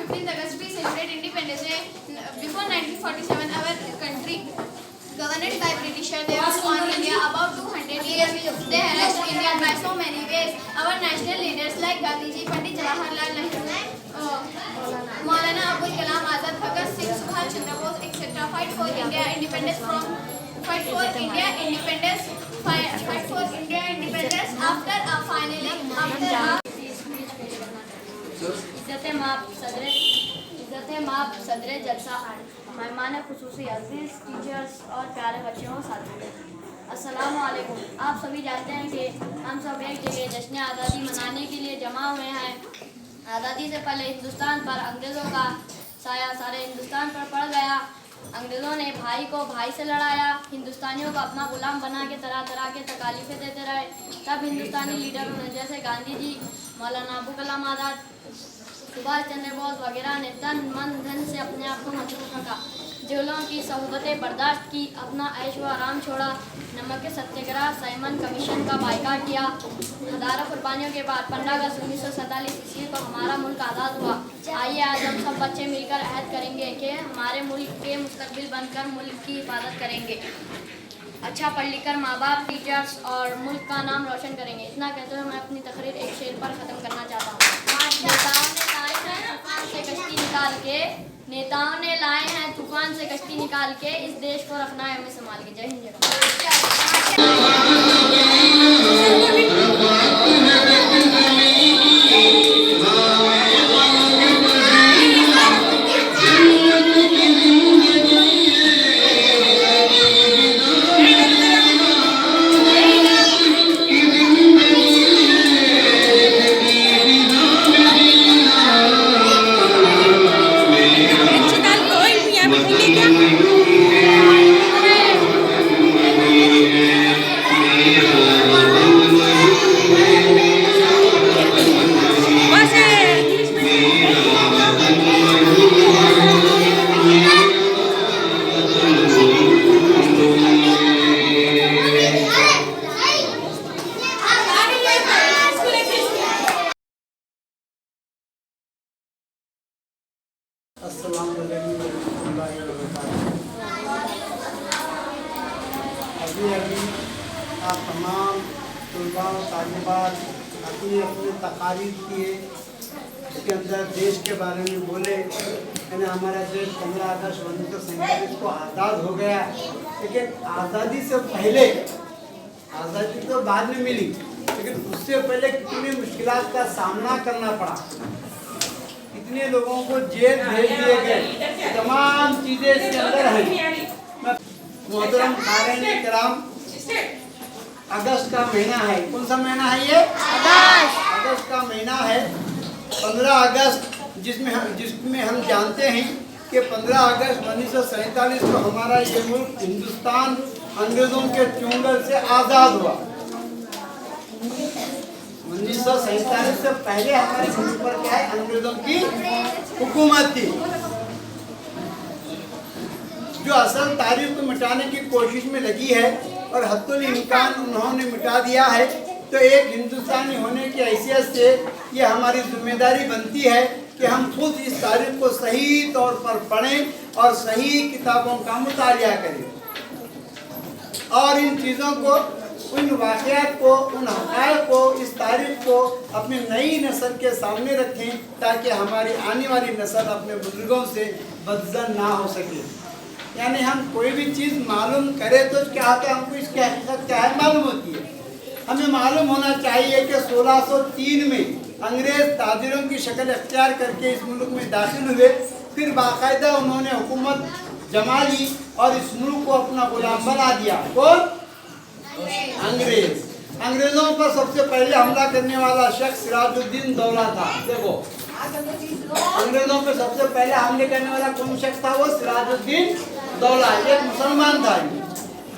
15th August we celebrate Independence Day. Before 1947, our country governed by Britishers. They were on India about 200 years. They harassed India by so many ways. Our national leaders like Gandhiji, Pandit Jawaharlal Nehru, Maulana Abul Kalam Azad, Bhagat Singh, Subhash Chandra Bose, etc. Fight for India independence fight for India independence. After finally इज़्ज़त माप सदरे जलसा मेहमान खुसूसी अज़ीज़ teachers और प्यारे बच्चों साथियों, अस्सलामु अलैकुम। आप सभी जानते हैं कि हम सब एक जगह जश्न आज़ादी मनाने के लिए जमा हुए हैं। आज़ादी से पहले हिंदुस्तान पर अंग्रेज़ों का साया सारे हिंदुस्तान पर पड़ गया। अंग्रेज़ों ने भाई को भाई से लड़ाया, हिंदुस्तानियों को अपना गुलाम बना के तरह तरह के तकालीफें देते रहे। तब हिंदुस्तानी लीडरों ने जैसे गांधी जी, मौलाना अबुल कलाम आज़ाद, सुभाष चंद्र बोस वगैरह ने तन मन धन से अपने आप को मशरूफ रखा, जेलों की सहूलतें बर्दाश्त की, अपना ऐश व आराम छोड़ा, नमक के सत्याग्रह, साइमन कमीशन का बाइकाट किया। हज़ारों कुर्बानियों के बाद 15 अगस्त 1947 ईस्वी को हमारा मुल्क आज़ाद हुआ। आइए आज हम सब बच्चे मिलकर अहद करेंगे कि हमारे मुल्क के मुस्तकबिल बनकर मुल्क की हिफाजत करेंगे, अच्छा पढ़ लिख कर माँ बाप, टीचर्स और मुल्क का नाम रोशन करेंगे। इतना कहते हुए मैं अपनी तकरीर एक शेर पर ख़त्म करना चाहता हूँ। नेताओं ने लाए हैं तूफान से कश्ती निकाल के, इस देश को रखना है हमें संभाल के। जय हिंद, जय अभी आप तमाम तलबा तालिबात अपनी अपनी तकारीर किए, इसके अंदर देश के बारे में बोले। यानी हमारा देश 15 अगस्त 1947 को आज़ाद हो गया, लेकिन आज़ादी से पहले, आज़ादी तो बाद में मिली, लेकिन उससे पहले कितनी मुश्किलात का सामना करना पड़ा, कितने लोगों को जेल भेज दिए गए, तमाम चीज़ें इसके अंदर हैं। मोहतरम क़ारीन किराम, अगस्त का महीना है, कौन सा महीना है ये? अगस्त का महीना है। 15 अगस्त जिसमें हम जानते हैं कि 15 अगस्त 1947 को हमारा ये मुल्क हिंदुस्तान अंग्रेज़ों के चुंगल से आज़ाद हुआ। 1947 से पहले हमारे मुल्क पर क्या है? अंग्रेज़ों की हुकूमत थी, जो असल तारीख को मिटाने की कोशिश में लगी है और हद्दुल इम्कान उन्होंने मिटा दिया है। तो एक हिंदुस्तानी होने की हैसियत से ये हमारी जिम्मेदारी बनती है कि हम खुद इस तारीख को सही तौर पर पढ़ें और सही किताबों का मुतालिया करें और इन चीज़ों को, उन वाक़यात को, उन हक़ाइक़ को, इस तारीख को अपनी नई नस्ल के सामने रखें, ताकि हमारी आने वाली नस्ल अपने बुजुर्गों से बदज़न ना हो सके। यानी हम कोई भी चीज़ मालूम करें तो क्या होता है, हमको इसकी हकीकत क्या है मालूम होती है। हमें मालूम होना चाहिए कि 1603 में अंग्रेज़ ताजिरों की शक्ल अख्तियार करके इस मुल्क में दाखिल हुए, फिर बाकायदा उन्होंने हुकूमत जमा ली और इस मुल्क को अपना गुलाम बना दिया। कौन? अंग्रेज़। अंग्रेज़ों पर सबसे पहले हमला करने वाला शख्स सिराजुद्दीन दौला था। देखो, अंग्रेज़ों पर सबसे पहले हमले करने वाला कौन शख्स था? वो सिराजुद्दीन दौला, एक मुसलमान था,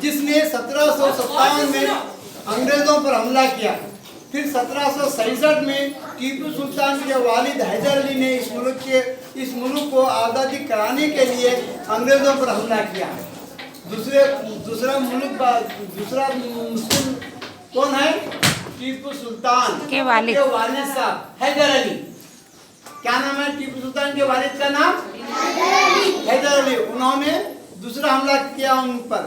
जिसने 1757 में अंग्रेज़ों पर हमला किया। फिर 1767 में टीपू सुल्तान के वालिद हैदर अली ने इस मुल्क को आज़ादी कराने के लिए अंग्रेज़ों पर हमला किया। दूसरा मुस्लिम कौन है? टीपू सुल्तान के वालिद साहब हैदर अली। क्या नाम है टीपू सुल्तान के वालिद का नाम? हैदर अली। उन्होंने दूसरा हमला किया उन पर।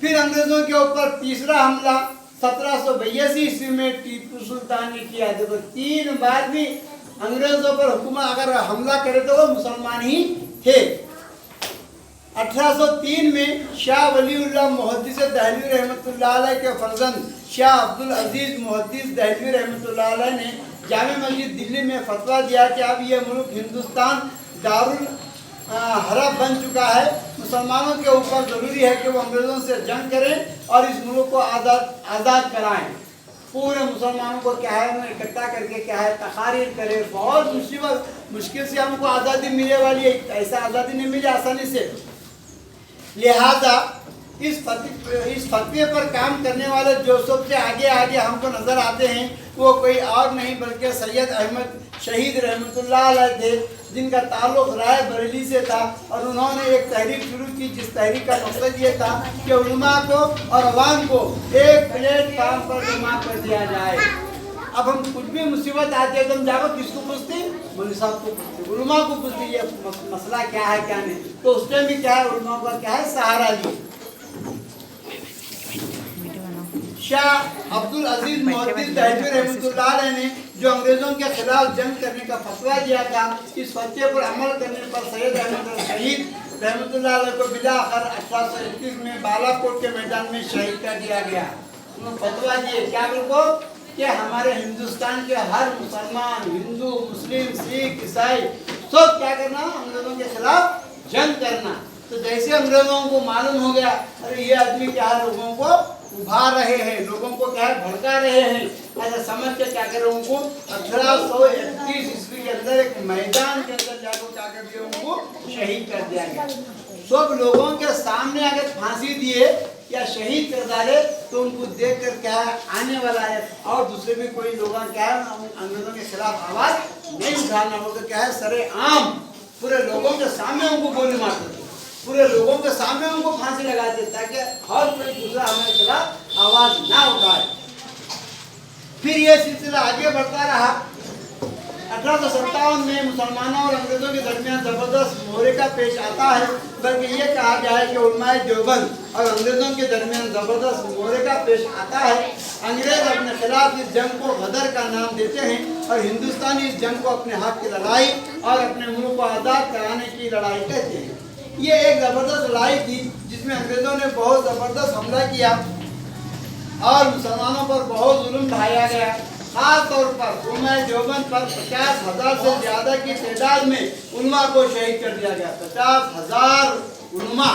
फिर अंग्रेजों के ऊपर तीसरा हमला 1782 ईस्वी में टीपू सुल्तान ने किया। देखो 3 बार भी अंग्रेजों पर हुकूमत अगर हमला करे तो वो मुसलमान ही थे। 1803 में शाह वलीउल्लाह मुहद्दिस दहलवी रहमतुल्लाह अलैह के फर्जंद शाह अब्दुल अजीज मुहद्दिस दहलवी रहमतुल्लाह अलैह ने जामे मस्जिद दिल्ली में फतवा दिया कि अब ये मुल्क हिंदुस्तान दारुल हरब बन चुका है। मुसलमानों के ऊपर ज़रूरी है कि वो अंग्रेज़ों से जंग करें और इस मुल्क को आज़ाद कराएं। पूरे मुसलमानों को क्या है उन्हें इकट्ठा करके क्या है तकारीर करे। बहुत मुश्किल से हमको आज़ादी मिलने वाली है, ऐसा आज़ादी नहीं मिली आसानी से। लिहाजा इस फतवे पर काम करने वाले जो सबसे आगे आगे हमको नज़र आते हैं वो कोई और नहीं बल्कि सैयद अहमद शहीद रहमतुल्लाह अलैह थे, जिनका ताल्लुक़ राय बरेली से था। और उन्होंने एक तहरीक शुरू की जिस तहरीक का मकसद ये था कि उलमा को और अवाम को एक प्लेटफार्म पर जमा कर दिया जाए। अब हम कुछ भी मुसीबत आती है तो हम जाकर किसको पूछते? मौलवी साहब को पूछते, उलमा को पूछते ये मसला क्या है क्या नहीं। तो उस टाइम भी क्या है उलमा का क्या है सहारा लिए। शाह अब्दुल अजीज मुहद्दिस दहलवी रहमतुल्लाह अलैह ने जो अंग्रेजों के खिलाफ जंग करने का फतवा दिया था, इस फतवे पर अमल करने पर सैयद अहमद शहीद रहमतुल्लाह अलैह को बिलाखिर 1831 में बालाकोट के मैदान में शहीद कर दिया गया। उन्होंने फतवा दिए क्या बिल्को कि हमारे हिंदुस्तान के हर मुसलमान, हिंदू, मुस्लिम, सिख, ईसाई सब क्या करना, अंग्रेजों के खिलाफ जंग करना। तो जैसे अंग्रेजों को मालूम हो गया अरे ये आदमी क्या है लोगों को उभार रहे हैं, लोगों को क्या है भड़का रहे हैं, ऐसा समझ के क्या कर उनको 1831 ईस्वी के अंदर एक मैदान के अंदर जाकर क्या कर दिया उनको शहीद कर दिया गया। सब लोगों के सामने अगर फांसी दिए या शहीद कर डाले तो उनको देख कर क्या है आने वाला है और दूसरे भी कोई लोग क्या है अंग्रेजों के खिलाफ आवाज नहीं उठाना बोलते क्या है सरे आम पूरे लोगों के सामने उनको गोली मारते थे, पूरे लोगों के सामने उनको फांसी लगाते ताकि हर कोई दूसरा हमारे खिलाफ आवाज ना उठाए। फिर ये सिलसिला आगे बढ़ता रहा। 1857 में मुसलमानों और अंग्रेजों के दरमियान जबरदस्त मोहरिका पेश आता है, बल्कि ये कहा गया है कि उलमाए देवबंद और अंग्रेजों के दरमियान जबरदस्त मोहरिका पेश आता है। अंग्रेज अपने खिलाफ इस जंग को गदर का नाम देते हैं और हिंदुस्तानी इस जंग को अपने हक की लड़ाई और अपने मुल्क को आज़ाद कराने की लड़ाई कहते हैं। ये एक ज़बरदस्त लड़ाई थी जिसमें अंग्रेज़ों ने बहुत ज़बरदस्त हमला किया और मुसलमानों पर बहुत जुल्म ढाया गया। खास तौर पर उलमाए देवबंद पर 50,000 से ज़्यादा की तादाद में उलमा को शहीद कर दिया गया। 50,000 उलमा।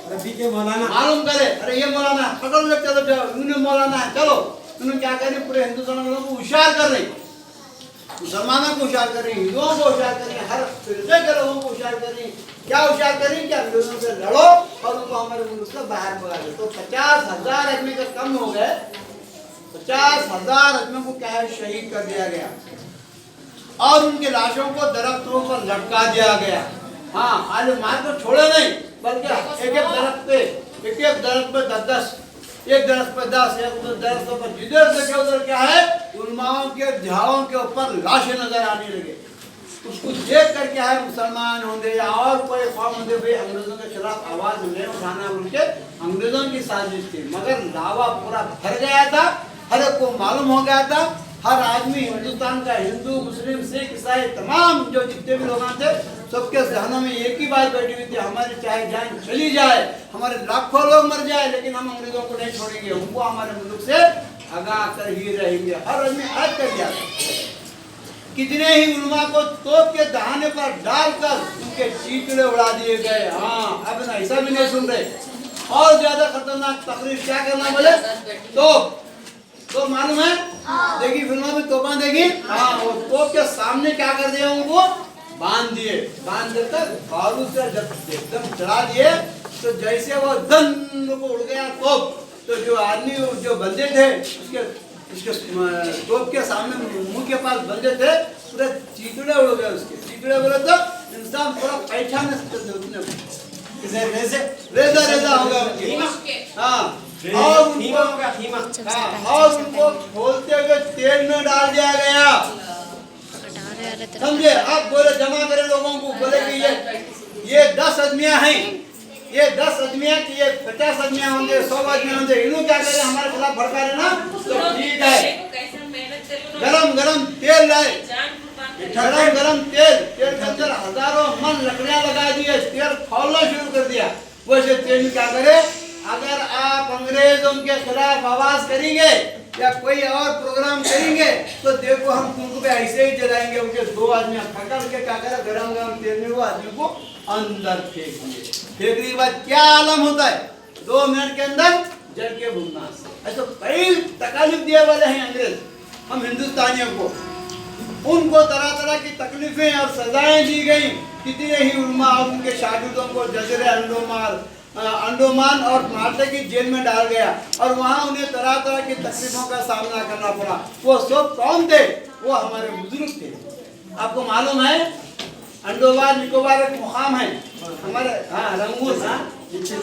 रबी के मौलाना मालूम करे अरे ये मौलाना पकड़ लो चलो उन्होंने मौलाना है चलो उन्होंने क्या करें पूरे हिंदुस्तान को होशियार कर रही, मुसलमानों को होशियार कर रही, हिंदुओं को होशियार कर रही, हर फिरके के लोगों को होशियार कर रही। क्या होशियार कर रही कि अंग्रेजों से लड़ो और उनको हमारे मुल्क से बाहर भगा दो। तो 50,000 आदमी का कम हो गए, 50,000 आदमियों को क्या है शहीद कर दिया गया और उनके लाशों को दरख्तों पर लटका दिया गया। हाँ खाली मार को छोड़े नहीं बल्कि एक दरख्त पे 10, एक दरख्त पे 10, एक दरख्तों पर जिधर देखे उधर क्या है उलमाओं के झाड़ों के ऊपर लाशें नजर आने लगे। उसको देख कर क्या है मुसलमान होंगे या और कोई कौम होंगे भाई अंग्रेजों के खिलाफ आवाज नहीं उठाना उनके अंग्रेजों की साजिश थी। मगर लावा पूरा भर गया था, हर एक को मालूम हो गया था। हर आदमी हिंदुस्तान का हिंदू, मुस्लिम, सिख, ईसाई तमाम जो जितने भी लोग थे सबके जहनों में एक ही बात बैठी हुई थी हमारी चाहे जान चली जाए, हमारे लाखों लोग मर जाए लेकिन हम अंग्रेजों को नहीं छोड़ेंगे, उनको हमारे मुल्क से भगा कर ही रहेंगे। हर आदमी आज कर दिया। कितने ही उलमा को तोप के दहाने पर डालकर उनके चीतड़े उड़ा दिए गए। हाँ अब ना ऐसा भी नहीं सुन रहे। और ज्यादा खतरनाक तकरीर क्या करना बोले तो मालूम है देखी फिल्मों में तोपा देगी। हाँ वो तोप के सामने क्या कर दिया उनको बांध दिए, बांध देकर बारूद से जब एकदम चढ़ा दिए तो जैसे वो दन को उड़ गया तोप, तो जो आदमी जो बंदे थे उसके तोप के सामने मुंह के पास बंदे थे पूरे चीतड़े उड़ गए। उसके चीतड़े बोले तो इंसान थोड़ा पहचान रेजा होगा उनकी। हाँ और उनको खोलते हुए तेल में डाल दिया गया समझे? अब बोले जमा करे लोगों को, बोले कि ये 10 आदमियां हैं, ये 10 आदमियां कि ये 50 आदमियां होंगे, 100 आदमियां होंगे, इन्हों क्या करे हमारे खिलाफ भड़का रहे ना, तो ठीक है। गरम गरम तेल लाए, गरम गरम तेल के अंदर हजारों मन लकड़ियां लगा दिए, तेल खौलना शुरू कर दिया। वैसे तेल में क्या करे, अगर आप अंग्रेजों के खिलाफ आवाज करेंगे या कोई और प्रोग्राम करेंगे तो देखो हम तुमको भी ऐसे ही जलाएंगे। उनके 2 आदमी पकड़ के क्या करे, गरम गरम तेल में वो आदमी को अंदर फेंक दिए। फेंकने के बाद क्या आलम होता है, 2 मिनट के अंदर जल के भूनना। ऐसा कई तकलीफ दिए वाले हैं अंग्रेज हम हिंदुस्तानियों को। उनको तरह तरह की तकलीफें और सजाएं दी गई। कितने ही उलमा और उनके शागिर्दों को जजरे अंडोमान और माल्टे की जेल में डाल गया और वहाँ उन्हें तरह तरह की तकलीफों का सामना करना पड़ा। वो सब कौन थे? वो हमारे बुजुर्ग थे। आपको मालूम है अंडोमान निकोबार एक मुकाम है हमारे, हाँ रंगून, हाँ किचन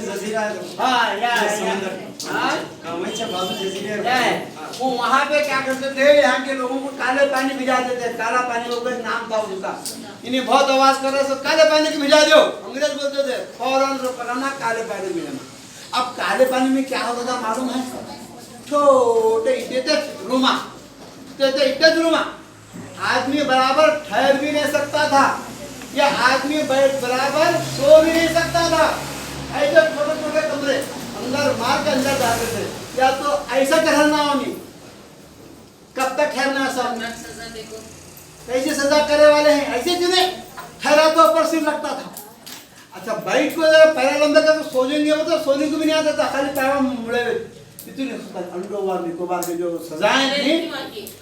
जजीरा है, हाँ या समंदर, हाँ वहीं से बाजू जजीरे क्या है, वो वहाँ पे क्या करते थे, यहाँ के लोगों को काले पानी भिजाते थे। काला पानी वो कोई नाम था उनका। इन्हें बहुत आवाज कर रहे थे, काले पानी को भिजा दो। अंग्रेज बोलते थे फौरन जो कराना काले पानी भिजाना। अब काले पानी में क्या होता था मालूम है, छोटे इतने रुमा आदमी बराबर ठहर भी नहीं सकता था या आदमी बराबर सो भी नहीं सकता था। ऐसे छोटे छोटे कमरे अंदर मार के अंदर जाते थे। या तो ऐसा ठहरना होनी, कब तक ठहरना सब, कैसे सजा करे वाले हैं ऐसे चुने ठहरा तो ऊपर सिर लगता था। अच्छा बैठ को जरा पैर लंबे कर सो जाएंगे वो तो सोने को भी नहीं आता था, खाली पैर मुड़े हुए। इतनी अंडोमान निकोबार के जो सजाएं थी,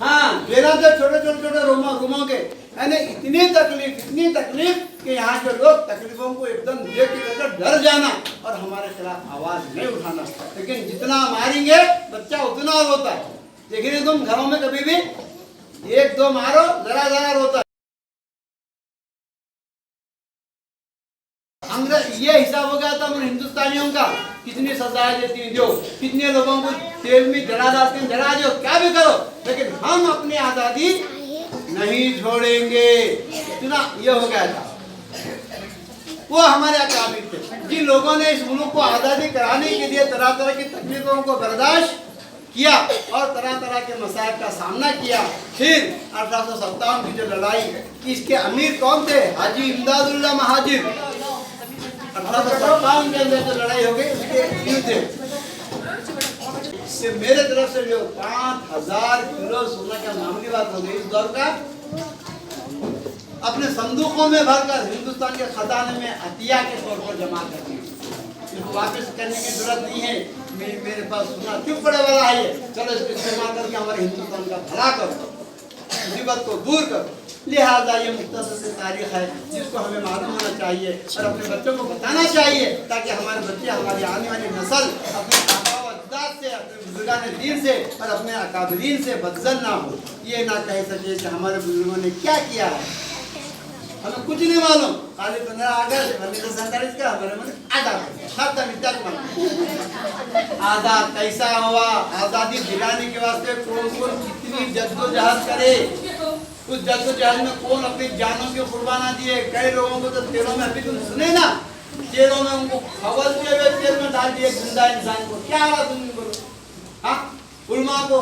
हाँ देना थे छोटे छोटे रूमों के, यानी इतनी तकलीफ कि यहाँ के लोग तकलीफों को एकदम देख के डर जाना और हमारे खिलाफ आवाज नहीं उठाना। लेकिन जितना मारेंगे बच्चा उतना रोता है। देखिए तुम घरों में कभी भी 1-2 मारो जरा रोता है। अंग्रेज ये हिसाब हो गया था हिंदुस्तानियों का, कितनी सजाएं देती हैं जो, कितने लोगों को तेल में जला डालते हैं, जला दो क्या भी करो, लेकिन हम अपनी आजादी नहीं छोड़ेंगे। इतना ये हो गया था। वो हमारे अकाबिर थे जिन लोगों ने इस मुल्क को आजादी कराने के लिए तरह तरह की तकलीफों को बर्दाश्त किया और तरह तरह के मसाइल का सामना किया। फिर 1857 की जो लड़ाई, इसके अमीर कौन थे? हाजी इमदादुल्लाह महाजिर। 1857 के अंदर जो लड़ाई हो गई उसके युद्ध से मेरे तरफ से जो 5000 किलो सोना का मामूली बात हो गई। इस दौर का अपने संदूकों में भरकर हिंदुस्तान के खजाने में अतिया के तौर पर जमा कर दी। इसको वापस करने की जरूरत नहीं है, मेरे पास सोना क्यों पड़े वाला है, चलो इसको इस्तेमाल करके हमारे हिंदुस्तान का भला करो, मुसीबत को दूर करो। लिहाजा ये मुख्तसर से तारीख है जिसको हमें मालूम होना चाहिए और अपने बच्चों को बताना चाहिए ताकि हमारे बच्चे, हमारी आने वाली नस्ल अपने अजदाद से, अपने बुजुर्गान दीन से और अपने अकाबरीन से बदजन ना हो। ये ना कह सके कि हमारे बुजुर्गों ने क्या किया है, हमें कुछ नहीं मालूम। खाली 15 अगस्त 1947 का हमारे मन आजाद कैसा हुआ, आजादी दिलाने के वास्ते कौन कौन कितनी जद्दोजहद करे, उस जद्दोजहद में कौन अपनी जानों के कुर्बाना दिए। कई लोगों को तो तेलों में, अभी तुम सुने ना, तेलों में उनको खवलते हुए तेल में डाल दिए जिंदा इंसान को। क्या हालत उनको, हाँ उलमा को